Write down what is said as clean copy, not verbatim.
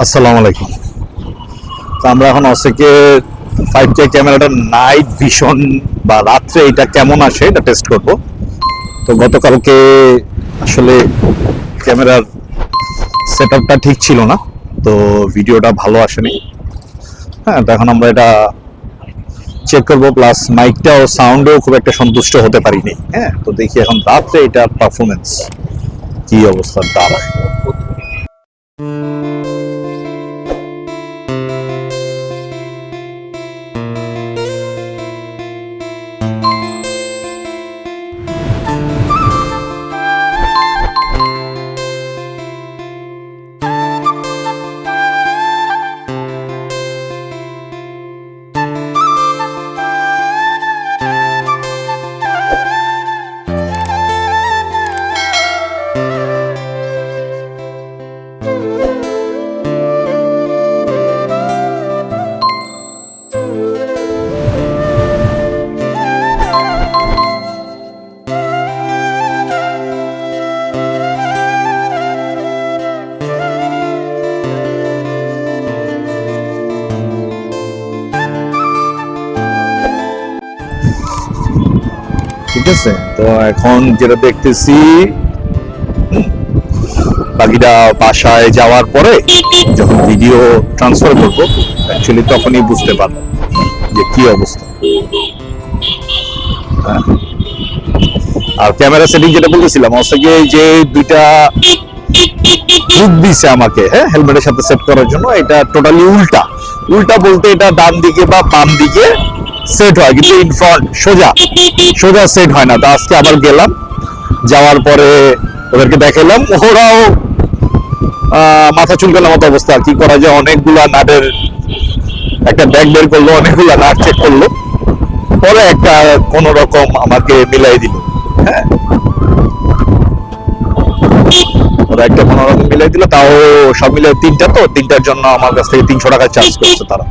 আসসালামু আলাইকুম। তো আমরা এখন অসেকে 5K ক্যামেরাটা নাইট ভিশন বা রাত্রে এটা কেমন আসে এটা টেস্ট করব। তো গতকালকে আসলে ক্যামেরার সেটআপটা ঠিক ছিল না, তো ভিডিওটা ভালো আসেনি। হ্যাঁ, তো এখন আমরা এটা চেক করব, প্লাস মাইকটাও সাউন্ডেও খুব একটা সন্তুষ্ট হতে পারিনি। হ্যাঁ, তো দেখি এখন রাত্রে এটার পারফরমেন্স কি অবস্থা দাঁড়ায়। ঠিক আছে, তো এখন যেটা দেখতেছি বাকিটা বাসায় যাওয়ার পরে যখন ভিডিও ট্রান্সফার করবো অ্যাকচুয়ালি তখনই বুঝতে পারবো যে কি অবস্থা। হ্যাঁ। আর ক্যামেরা সেটিং যেটা বলতেছিলাম অসেকে যে দুইটা হুক দিছে আমাকে, হ্যাঁ, হেলমেটের সাথে সেট করার জন্য, এটা টোটালি উল্টা। উল্টা বলতে এটা ডান দিকে বা বাম দিকে সেট হয়, কিন্তু ইন ফ্রন্ট সোজা সোজা সেট হয় না। তো আজকে আবার গেলাম, যাওয়ার পরে ওদেরকে দেখালাম, ওরাও মাথা চুলকানোর মতো অবস্থা। কি করা যায়, অনেকগুলা নাটের একটা ব্যাগ বের করলো, অনেকগুলা নাট চেক করলো, পরে একটা কোন রকম আমাকে মিলাই দিল। হ্যাঁ, ওরা একটা কোন রকম মিলাই দিল, তাও সব মিলে তিনটা, তো তিনটার জন্য আমার কাছ থেকে 300 টাকা চার্জ করছে তারা।